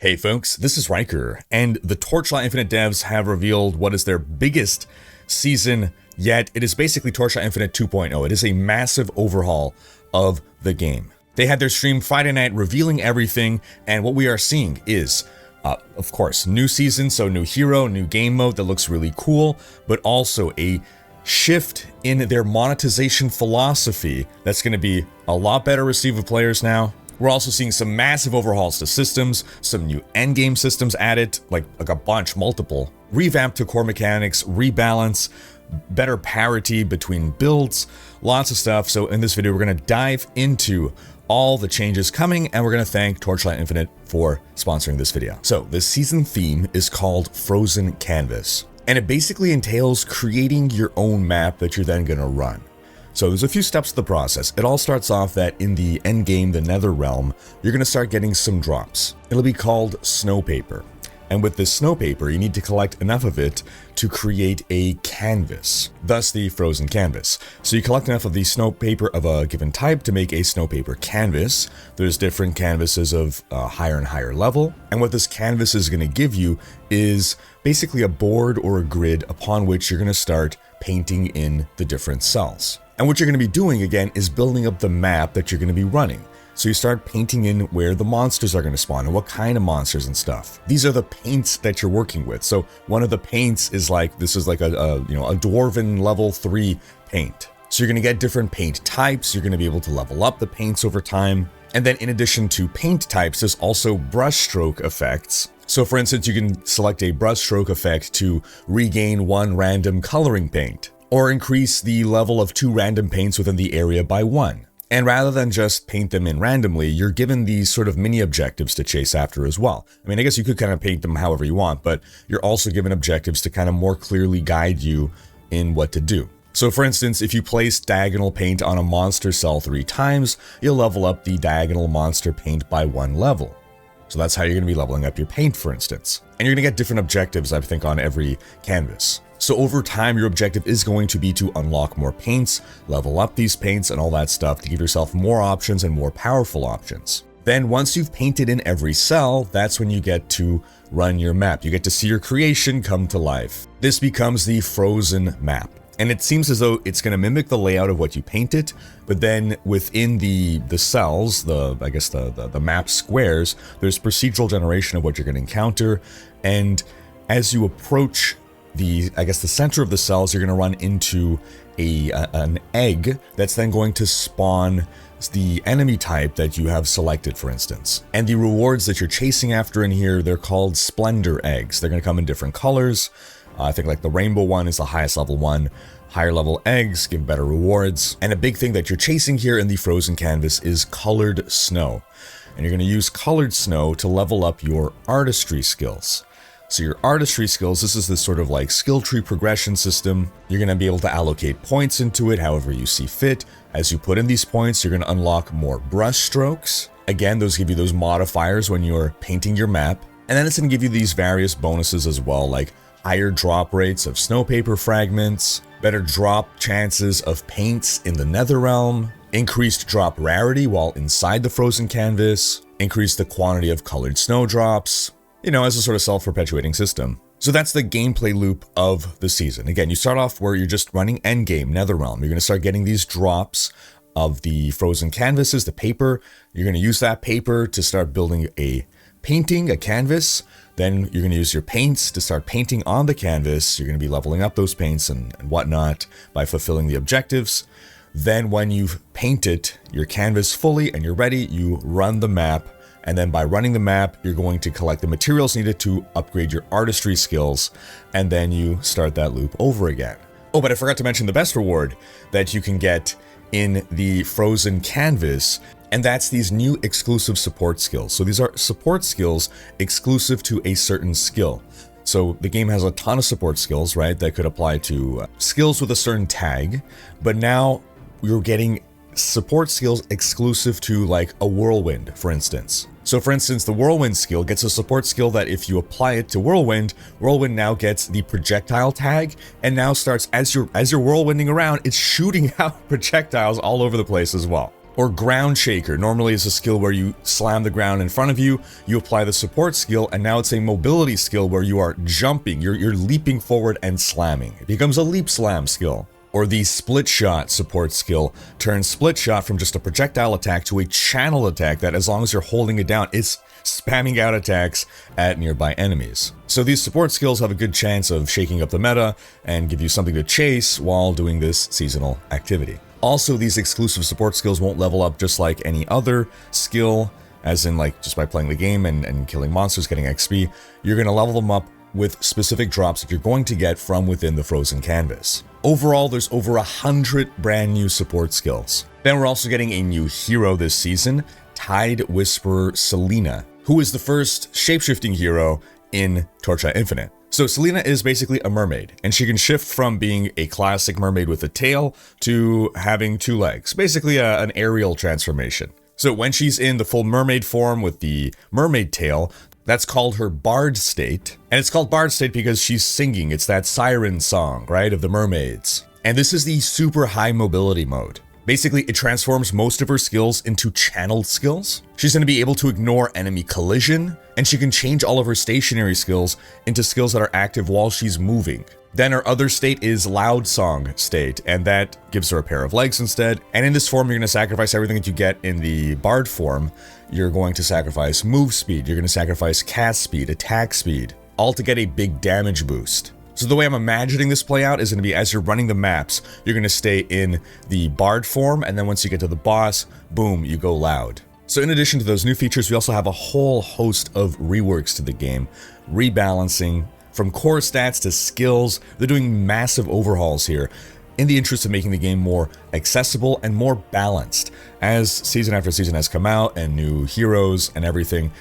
Hey folks, this is Rhykker, and the Torchlight Infinite devs have revealed what is their biggest season yet. It is basically Torchlight Infinite 2.0. It is a massive overhaul of the game. They had their stream Friday night revealing everything, and what we are seeing is, of course, new season, so new hero, new game mode that looks really cool, but also a shift in their monetization philosophy that's going to be a lot better received with players now. We're also seeing some massive overhauls to systems, some new endgame systems added, like a bunch, multiple. Revamp to core mechanics, rebalance, better parity between builds, lots of stuff. So in this video, we're going to dive into all the changes coming, and we're going to thank Torchlight Infinite for sponsoring this video. So this season theme is called Frozen Canvas, and it basically entails creating your own map that you're then going to run. So there's a few steps to the process. It all starts off that in the end game, the Nether Realm, you're going to start getting some drops. It'll be called snow paper. And with this snow paper, you need to collect enough of it to create a canvas, thus the frozen canvas. So you collect enough of the snow paper of a given type to make a snow paper canvas. There's different canvases of higher and higher level. And what this canvas is going to give you is basically a board or a grid upon which you're going to start painting in the different cells. And what you're going to be doing, again, is building up the map that you're going to be running. So you start painting in where the monsters are going to spawn and what kind of monsters and stuff. These are the paints that you're working with. So one of the paints is like, this is like a Dwarven level 3 paint. So you're going to get different paint types. You're going to be able to level up the paints over time. And then in addition to paint types, there's also brushstroke effects. So for instance, you can select a brushstroke effect to regain one random coloring paint, or increase the level of 2 random paints within the area by 1. And rather than just paint them in randomly, you're given these sort of mini objectives to chase after as well. I mean, I guess you could kind of paint them however you want, but you're also given objectives to kind of more clearly guide you in what to do. So for instance, if you place diagonal paint on a monster cell 3 times, you'll level up the diagonal monster paint by 1 level. So that's how you're going to be leveling up your paint, for instance. And you're going to get different objectives, I think, on every canvas. So over time, your objective is going to be to unlock more paints, level up these paints and all that stuff to give yourself more options and more powerful options. Then once you've painted in every cell, that's when you get to run your map. You get to see your creation come to life. This becomes the frozen map. And it seems as though it's going to mimic the layout of what you painted, but then within the cells, the map squares, there's procedural generation of what you're going to encounter. And as you approach the center of the cells, you're going to run into an egg that's then going to spawn the enemy type that you have selected, for instance. And the rewards that you're chasing after in here, they're called splendor eggs. They're going to come in different colors. I think like the rainbow one is the highest level one. Higher level eggs give better rewards. And a big thing that you're chasing here in the frozen canvas is colored snow. And you're going to use colored snow to level up your artistry skills. So your artistry skills, this is this sort of like skill tree progression system. You're going to be able to allocate points into it however you see fit. As you put in these points, you're going to unlock more brush strokes. Again, those give you those modifiers when you're painting your map. And then it's going to give you these various bonuses as well, like higher drop rates of snow paper fragments, better drop chances of paints in the Nether Realm, increased drop rarity while inside the frozen canvas, increase the quantity of colored snowdrops, as a sort of self-perpetuating system. So that's the gameplay loop of the season. Again, you start off where you're just running endgame, Nether Realm. You're going to start getting these drops of the frozen canvases, the paper. You're going to use that paper to start building a canvas. Then you're going to use your paints to start painting on the canvas. You're going to be leveling up those paints and whatnot by fulfilling the objectives. Then when you've painted your canvas fully and you're ready, you run the map. And then by running the map, you're going to collect the materials needed to upgrade your artistry skills, and then you start that loop over again. Oh, but I forgot to mention the best reward that you can get in the frozen canvas, and that's these new exclusive support skills. So these are support skills exclusive to a certain skill. So the game has a ton of support skills, right, that could apply to skills with a certain tag, but now you're getting support skills exclusive to like a whirlwind, for instance. So for instance, the whirlwind skill gets a support skill that if you apply it to whirlwind now gets the projectile tag, and now starts as you're whirlwinding around, it's shooting out projectiles all over the place as well. Or Ground Shaker, normally is a skill where you slam the ground in front of you, you apply the support skill, and now it's a mobility skill where you are jumping, you're leaping forward and slamming. It becomes a leap slam skill. Or the Split Shot support skill turns Split Shot from just a projectile attack to a channel attack that, as long as you're holding it down, it's spamming out attacks at nearby enemies. So these support skills have a good chance of shaking up the meta and give you something to chase while doing this seasonal activity. Also, these exclusive support skills won't level up just like any other skill, as in like just by playing the game and killing monsters, getting XP. You're going to level them up with specific drops that you're going to get from within the frozen canvas. Overall, there's over 100 brand new support skills. Then we're also getting a new hero this season, Tide Whisperer Selena, who is the first shapeshifting hero in Torchlight Infinite. So Selena is basically a mermaid, and she can shift from being a classic mermaid with a tail to having 2 legs, basically an aerial transformation. So when she's in the full mermaid form with the mermaid tail, that's called her bard state. And it's called bard state because she's singing. It's that siren song, right, of the mermaids. And this is the super high mobility mode. Basically, it transforms most of her skills into channeled skills. She's going to be able to ignore enemy collision, and she can change all of her stationary skills into skills that are active while she's moving. Then her other state is loud song state, and that gives her a pair of legs instead. And in this form, you're going to sacrifice everything that you get in the bard form. You're going to sacrifice move speed, you're going to sacrifice cast speed, attack speed, all to get a big damage boost. So the way I'm imagining this play out is going to be, as you're running the maps, you're going to stay in the bard form, and then once you get to the boss, boom, you go loud. So in addition to those new features, we also have a whole host of reworks to the game, rebalancing from core stats to skills. They're doing massive overhauls here in the interest of making the game more accessible and more balanced. As season after season has come out and new heroes and everything,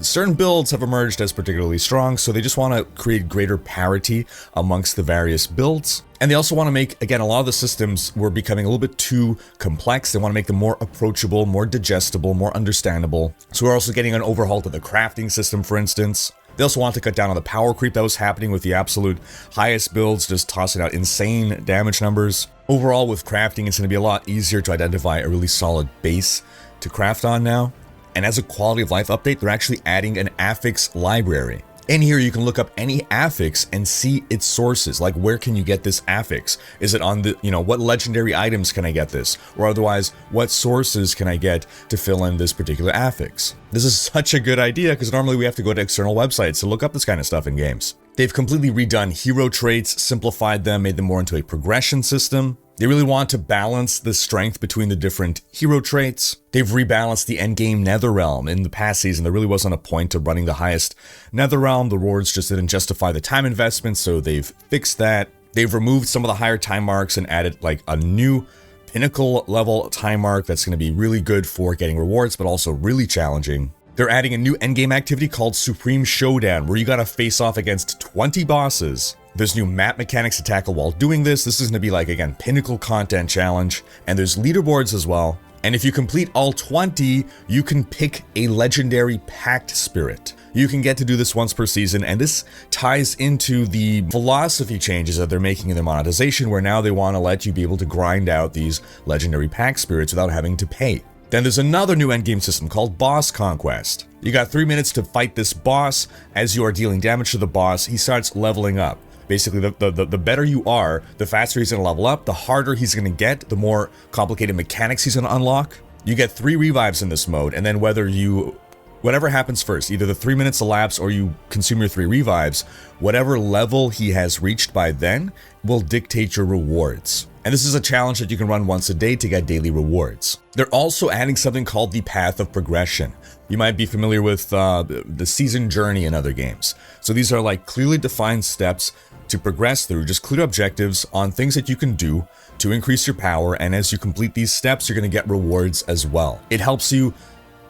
certain builds have emerged as particularly strong, so they just want to create greater parity amongst the various builds. And they also want to make, again, a lot of the systems were becoming a little bit too complex. They want to make them more approachable, more digestible, more understandable. So we're also getting an overhaul to the crafting system, for instance. They also want to cut down on the power creep that was happening with the absolute highest builds, just tossing out insane damage numbers. Overall, with crafting, it's going to be a lot easier to identify a really solid base to craft on now. And as a quality of life update, they're actually adding an affix library. In here, you can look up any affix and see its sources, like where can you get this affix? Is it on the, what legendary items can I get this? Or otherwise, what sources can I get to fill in this particular affix? This is such a good idea because normally we have to go to external websites to look up this kind of stuff in games. They've completely redone hero traits, simplified them, made them more into a progression system. They really want to balance the strength between the different hero traits. They've rebalanced the endgame Netherrealm. In the past season, there really wasn't a point to running the highest Netherrealm. The rewards just didn't justify the time investment, so they've fixed that. They've removed some of the higher time marks and added like a new pinnacle level time mark that's going to be really good for getting rewards, but also really challenging. They're adding a new endgame activity called Supreme Showdown, where you gotta face off against 20 bosses. There's new map mechanics to tackle while doing this. This is gonna be like, again, pinnacle content challenge. And there's leaderboards as well. And if you complete all 20, you can pick a legendary Pact Spirit. You can get to do this once per season, and this ties into the philosophy changes that they're making in their monetization, where now they want to let you be able to grind out these legendary Pact Spirits without having to pay. Then there's another new endgame system called Boss Conquest. You got 3 minutes to fight this boss. As you are dealing damage to the boss, he starts leveling up. Basically, the better you are, the faster he's going to level up, the harder he's going to get, the more complicated mechanics he's going to unlock. You get 3 revives in this mode, and then whatever happens first, either the 3 minutes elapse or you consume your 3 revives, whatever level he has reached by then will dictate your rewards. And this is a challenge that you can run once a day to get daily rewards. They're also adding something called the Path of Progression. You might be familiar with the season journey in other games. So these are like clearly defined steps to progress through, just clear objectives on things that you can do to increase your power. And as you complete these steps, you're going to get rewards as well. It helps you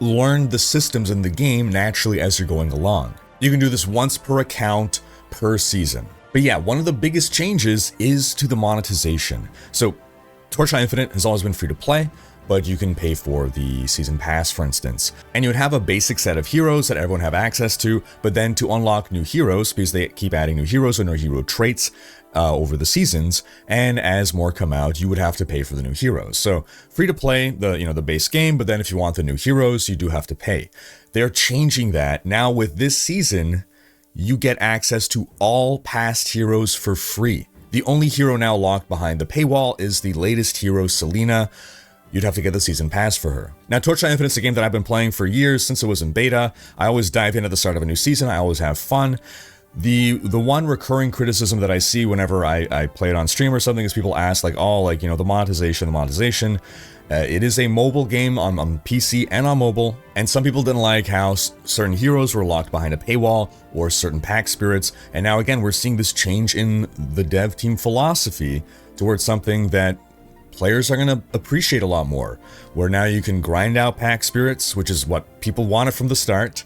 learn the systems in the game naturally as you're going along. You can do this once per account per season. But yeah, one of the biggest changes is to the monetization. So Torchlight Infinite has always been free to play, but you can pay for the season pass, for instance. And you would have a basic set of heroes that everyone have access to, but then to unlock new heroes, because they keep adding new heroes or new hero traits, over the seasons, and as more come out, you would have to pay for the new heroes. So free to play, the base game, but then if you want the new heroes, you do have to pay. They're changing that. Now with this season, you get access to all past heroes for free. The only hero now locked behind the paywall is the latest hero, Selena. You'd have to get the season pass for her. Now, Torchlight Infinite's a game that I've been playing for years, since it was in beta. I always dive in at the start of a new season. I always have fun. The one recurring criticism that I see whenever I play it on stream or something is people ask, like, oh, the monetization. It is a mobile game on PC and on mobile, and some people didn't like how certain heroes were locked behind a paywall or certain pack spirits, and now again, we're seeing this change in the dev team philosophy towards something that players are going to appreciate a lot more, where now you can grind out pack spirits, which is what people wanted from the start,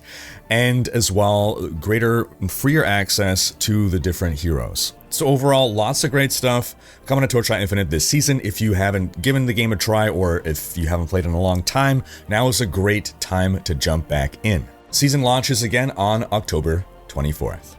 and as well, greater, freer access to the different heroes. So overall, lots of great stuff coming to Torchlight Infinite this season. If you haven't given the game a try, or if you haven't played in a long time, now is a great time to jump back in. Season launches again on October 24th.